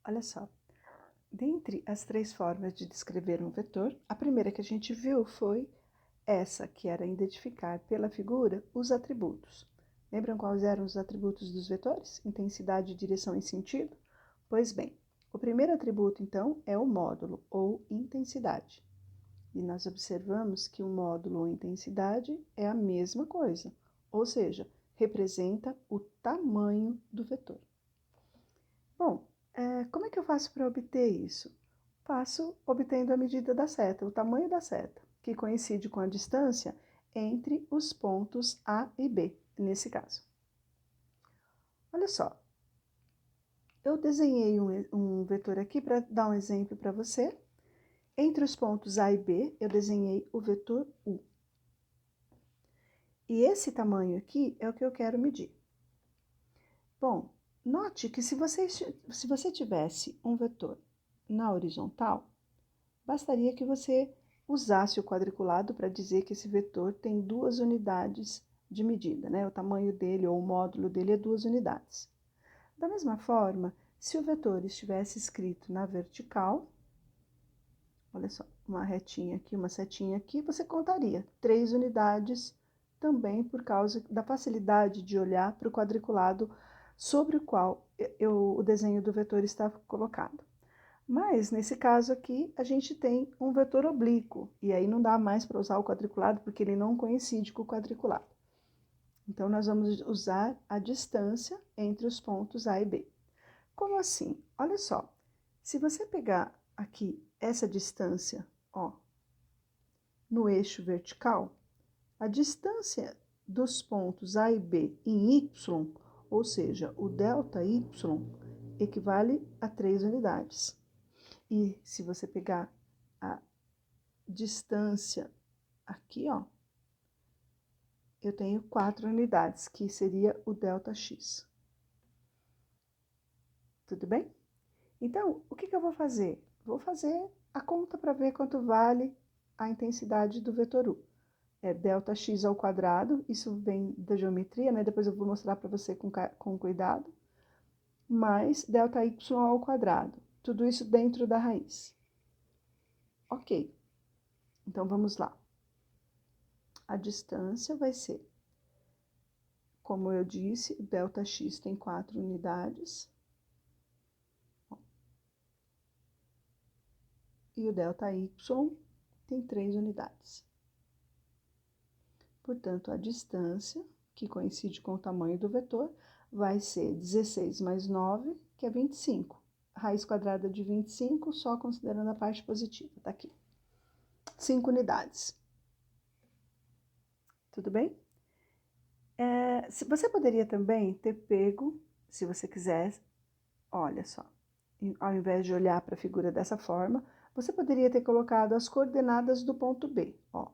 Olha só, dentre as três formas de descrever um vetor, a primeira que a gente viu foi essa, que era identificar pela figura os atributos. Lembram quais eram os atributos dos vetores? Intensidade, direção e sentido? Pois bem, o primeiro atributo, então, é o módulo, ou intensidade. E nós observamos que o módulo ou intensidade é a mesma coisa, ou seja, representa o tamanho do vetor. Bom, como é que eu faço para obter isso? Faço obtendo a medida da seta, o tamanho da seta, que coincide com a distância entre os pontos A e B, nesse caso. Olha só, eu desenhei um vetor aqui para dar um exemplo para você. Entre os pontos A e B, eu desenhei o vetor U. E esse tamanho aqui é o que eu quero medir. Bom, note que se você tivesse um vetor na horizontal, bastaria que você usasse o quadriculado para dizer que esse vetor tem 2 unidades de medida, né? O tamanho dele ou o módulo dele é 2 unidades. Da mesma forma, se o vetor estivesse escrito na vertical, olha só, uma retinha aqui, uma setinha aqui, você contaria 3 unidades também por causa da facilidade de olhar para o quadriculado sobre o qual o desenho do vetor está colocado. Mas, nesse caso aqui, a gente tem um vetor oblíquo, e aí não dá mais para usar o quadriculado, porque ele não coincide com o quadriculado. Então, nós vamos usar a distância entre os pontos A e B. Como assim? Olha só, se você pegar aqui essa distância, ó, no eixo vertical, a distância dos pontos A e B em Y, ou seja, o ΔY, equivale a 3 unidades. E se você pegar a distância aqui, ó, eu tenho 4 unidades, que seria o ΔX. Tudo bem? Então, o que eu vou fazer? Vou fazer a conta para ver quanto vale a intensidade do vetor U. É ΔX ao quadrado, isso vem da geometria, né? Depois eu vou mostrar para você com cuidado. Mais ΔY ao quadrado. Tudo isso dentro da raiz. Ok. Então, vamos lá. A distância vai ser, como eu disse, o ΔX tem 4 unidades. E o ΔY tem 3 unidades. Portanto, a distância, que coincide com o tamanho do vetor, vai ser 16 mais 9, que é 25. Raiz quadrada de 25, só considerando a parte positiva, tá aqui. 5 unidades. Tudo bem? Você poderia também ter pego, se você quiser, olha só, ao invés de olhar para a figura dessa forma, você poderia ter colocado as coordenadas do ponto B. Ó,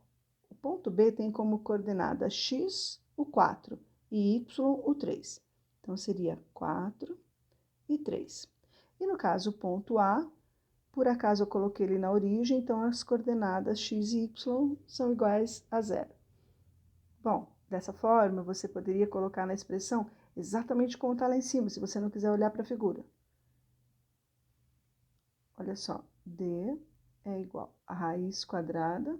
o ponto B tem como coordenada x, o 4, e y, o 3. Então, seria 4 e 3. E no caso, o ponto A, por acaso eu coloquei ele na origem, então as coordenadas x e y são iguais a 0. Bom, dessa forma, você poderia colocar na expressão exatamente como está lá em cima, se você não quiser olhar para a figura. Olha só, D é igual a raiz quadrada,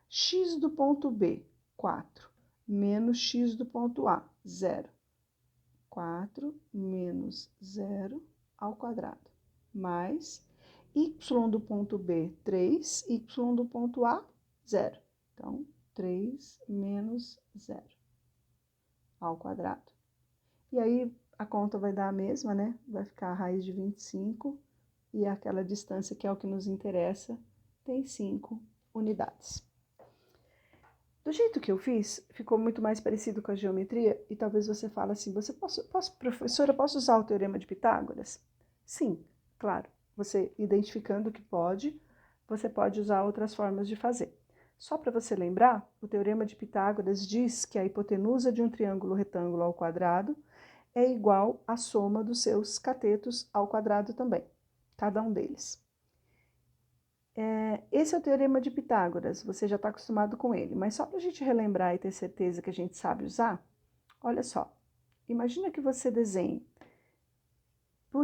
x do ponto B, 4, menos x do ponto A, 0. 4 menos 0 ao quadrado, mais y do ponto B, 3, y do ponto A, 0. Então, 3 menos 0 ao quadrado. E aí, a conta vai dar a mesma, né? Vai ficar a raiz de 25, e aquela distância que é o que nos interessa, tem 5 unidades. Do jeito que eu fiz, ficou muito mais parecido com a geometria, e talvez você fale assim, professora, posso usar o teorema de Pitágoras? Sim, claro. Você identificando que pode, você pode usar outras formas de fazer. Só para você lembrar, o teorema de Pitágoras diz que a hipotenusa de um triângulo retângulo ao quadrado é igual à soma dos seus catetos ao quadrado também, cada um deles. Esse é o teorema de Pitágoras, você já está acostumado com ele, mas só para a gente relembrar e ter certeza que a gente sabe usar, olha só, imagina que você desenhe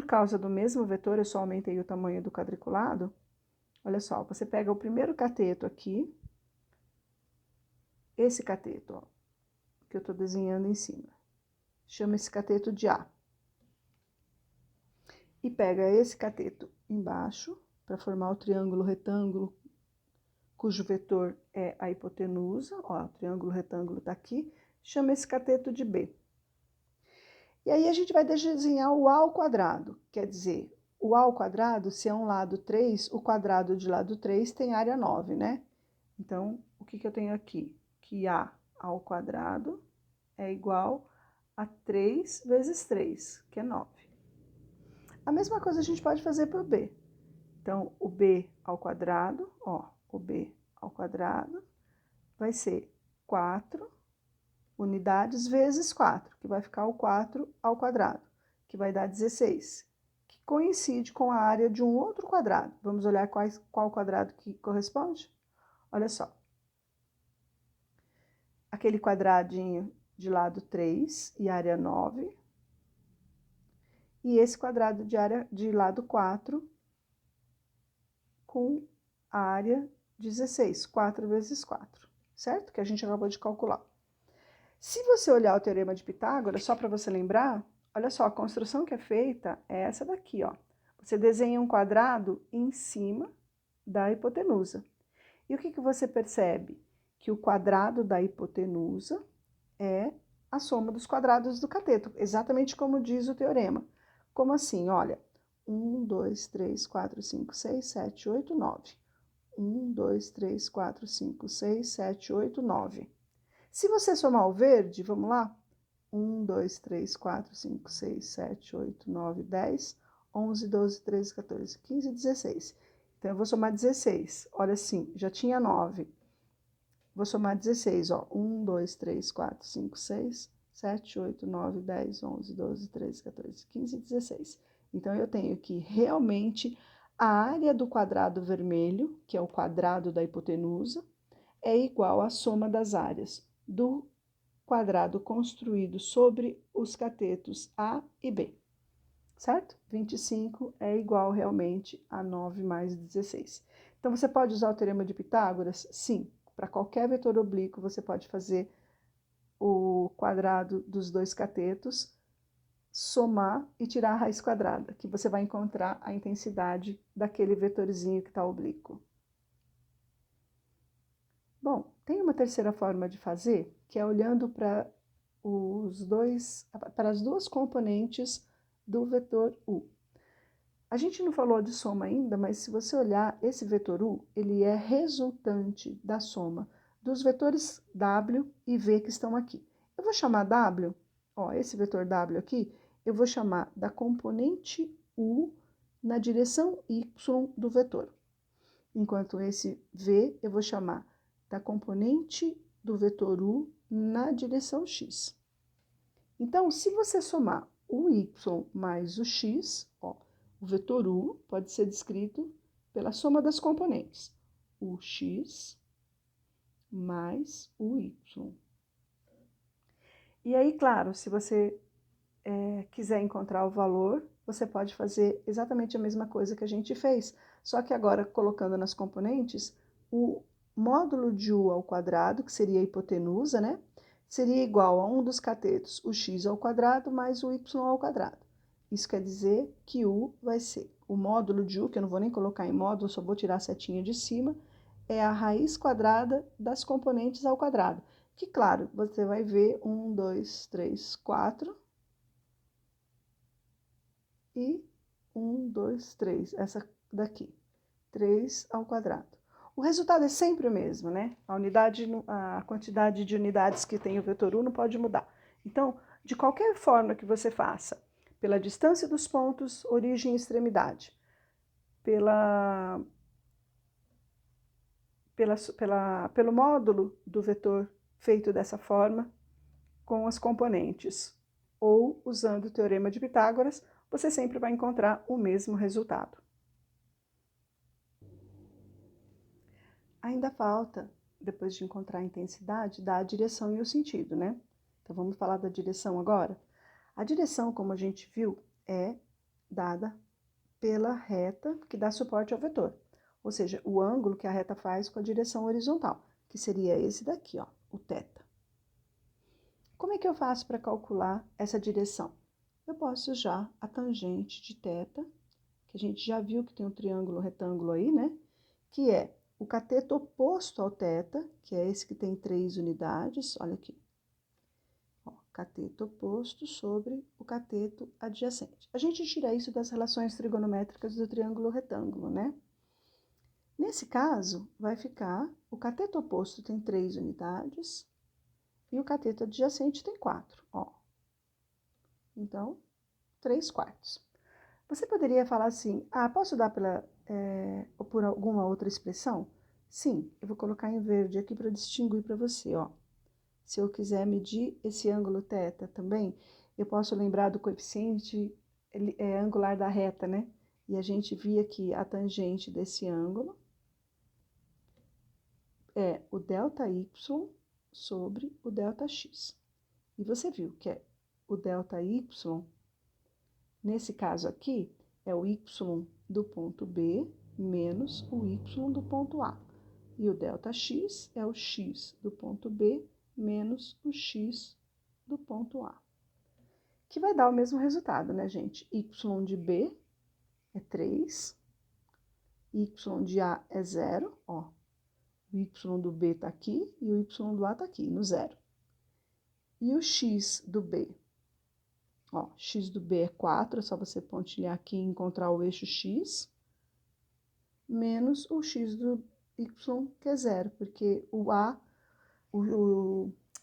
por causa do mesmo vetor, eu só aumentei o tamanho do quadriculado. Olha só, você pega o primeiro cateto aqui, esse cateto, ó, que eu estou desenhando em cima. Chama esse cateto de A. E pega esse cateto embaixo, para formar o triângulo retângulo, cujo vetor é a hipotenusa. Ó, o triângulo retângulo está aqui. Chama esse cateto de B. E aí a gente vai desenhar o A ao quadrado. Quer dizer, o A ao quadrado, se é um lado 3, o quadrado de lado 3 tem área 9, né? Então, o que eu tenho aqui? Que A ao quadrado é igual a 3 vezes 3, que é 9. A mesma coisa a gente pode fazer para o B. Então, o B ao quadrado, ó, o B ao quadrado vai ser 4 unidades vezes 4, que vai ficar o 4 ao quadrado, que vai dar 16, que coincide com a área de um outro quadrado. Vamos olhar qual quadrado que corresponde? Olha só. Aquele quadradinho de lado 3 e área 9, e esse quadrado de lado 4 com a área 16, 4 vezes 4, certo? Que a gente acabou de calcular. Se você olhar o Teorema de Pitágoras, só para você lembrar, olha só, a construção que é feita é essa daqui, ó. Você desenha um quadrado em cima da hipotenusa. E o que você percebe? Que o quadrado da hipotenusa é a soma dos quadrados do cateto, exatamente como diz o teorema. Como assim? Olha, 1, 2, 3, 4, 5, 6, 7, 8, 9. 1, 2, 3, 4, 5, 6, 7, 8, 9. Se você somar o verde, vamos lá? 1, 2, 3, 4, 5, 6, 7, 8, 9, 10, 11, 12, 13, 14, 15, 16. Então, eu vou somar 16. Olha assim, já tinha 9. Vou somar 16, ó. 1, 2, 3, 4, 5, 6, 7, 8, 9, 10, 11, 12, 13, 14, 15, 16. Então, eu tenho que realmente a área do quadrado vermelho, que é o quadrado da hipotenusa, é igual à soma das áreas do quadrado construído sobre os catetos A e B, certo? 25 é igual realmente a 9 mais 16. Então, você pode usar o teorema de Pitágoras? Sim. Para qualquer vetor oblíquo, você pode fazer o quadrado dos dois catetos, somar e tirar a raiz quadrada, que você vai encontrar a intensidade daquele vetorzinho que está oblíquo. Bom, tem uma terceira forma de fazer, que é olhando para as duas componentes do vetor U. A gente não falou de soma ainda, mas se você olhar, esse vetor U, ele é resultante da soma dos vetores W e V que estão aqui. Eu vou chamar W, ó, esse vetor W aqui, eu vou chamar da componente U na direção Y do vetor. Enquanto esse V, eu vou chamar da componente do vetor U na direção X. Então, se você somar o Y mais o X, ó, o vetor U pode ser descrito pela soma das componentes. O X mais o Y. E aí, claro, se você quiser encontrar o valor, você pode fazer exatamente a mesma coisa que a gente fez, só que agora colocando nas componentes o módulo de U ao quadrado, que seria a hipotenusa, né? Seria igual a um dos catetos, o x ao quadrado mais o y ao quadrado. Isso quer dizer que U vai ser o módulo de U, que eu não vou nem colocar em módulo, só vou tirar a setinha de cima, é a raiz quadrada das componentes ao quadrado. Que, claro, você vai ver 1, 2, 3, 4... e 1, 2, 3, essa daqui, 3 ao quadrado. O resultado é sempre o mesmo, né? A quantidade de unidades que tem o vetor U não pode mudar. Então, de qualquer forma que você faça, pela distância dos pontos, origem e extremidade, pelo módulo do vetor feito dessa forma, com as componentes, ou usando o teorema de Pitágoras, você sempre vai encontrar o mesmo resultado. Ainda falta, depois de encontrar a intensidade, dar a direção e o sentido, né? Então, vamos falar da direção agora? A direção, como a gente viu, é dada pela reta que dá suporte ao vetor, ou seja, o ângulo que a reta faz com a direção horizontal, que seria esse daqui, ó, o θ. Como é que eu faço para calcular essa direção? Eu posso usar a tangente de θ, que a gente já viu que tem um triângulo retângulo aí, né? Que é o cateto oposto ao θ, que é esse que tem 3 unidades, olha aqui. Ó, cateto oposto sobre o cateto adjacente. A gente tira isso das relações trigonométricas do triângulo retângulo, né? Nesse caso, vai ficar, o cateto oposto tem 3 unidades e o cateto adjacente tem 4, ó. Então, 3/4. Você poderia falar assim, posso dar ou por alguma outra expressão? Sim, eu vou colocar em verde aqui para distinguir para você, ó. Se eu quiser medir esse ângulo θ também, eu posso lembrar do coeficiente angular da reta, né? E a gente via que a tangente desse ângulo é o ΔY sobre o ΔX. E você viu que é o ΔY, nesse caso aqui, é o y do ponto B menos o y do ponto A. E o ΔX é o x do ponto B menos o x do ponto A. Que vai dar o mesmo resultado, né, gente? Y de B é 3, y de A é 0, ó. O y do B tá aqui e o y do A tá aqui, no 0. E o x do B? Ó, x do B é 4, é só você pontilhar aqui e encontrar o eixo x, menos o x do y, que é 0, porque o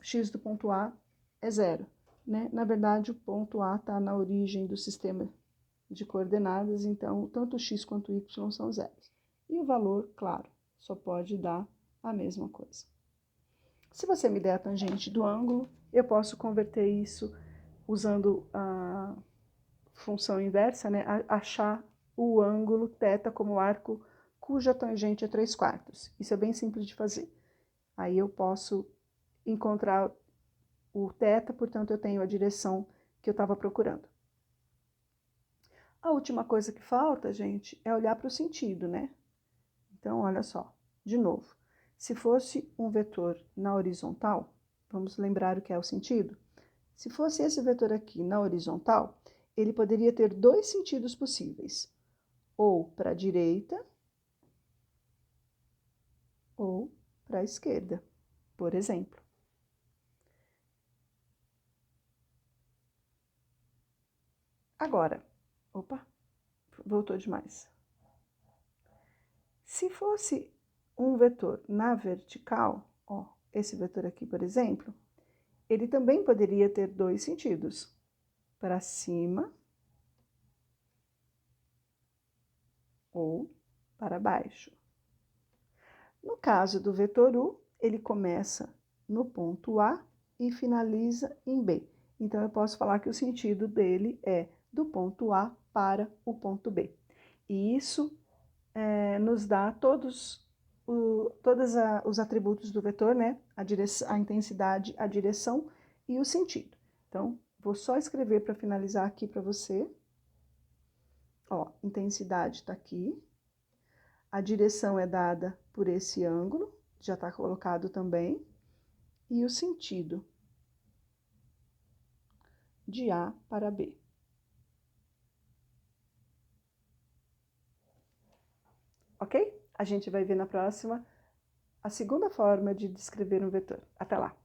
x do ponto A é 0, né? Na verdade, o ponto A está na origem do sistema de coordenadas, então, tanto o x quanto o y são zeros. E o valor, claro, só pode dar a mesma coisa. Se você me der a tangente do ângulo, eu posso converter isso usando a função inversa, né? Achar o ângulo θ como arco cuja tangente é 3/4. Isso é bem simples de fazer. Aí eu posso encontrar o θ, portanto, eu tenho a direção que eu estava procurando. A última coisa que falta, gente, é olhar para o sentido, né? Então, olha só, de novo. Se fosse um vetor na horizontal, vamos lembrar o que é o sentido? Se fosse esse vetor aqui na horizontal, ele poderia ter 2 sentidos possíveis. Ou para a direita, ou para a esquerda, por exemplo. Agora, opa, voltou demais. Se fosse um vetor na vertical, ó, esse vetor aqui, por exemplo, ele também poderia ter 2 sentidos, para cima ou para baixo. No caso do vetor U, ele começa no ponto A e finaliza em B. Então, eu posso falar que o sentido dele é do ponto A para o ponto B. E isso nos dá todos os atributos do vetor, né? A intensidade, a direção e o sentido. Então, vou só escrever para finalizar aqui para você. Ó, intensidade está aqui. A direção é dada por esse ângulo, já está colocado também. E o sentido de A para B. Ok? A gente vai ver na próxima a segunda forma de descrever um vetor. Até lá!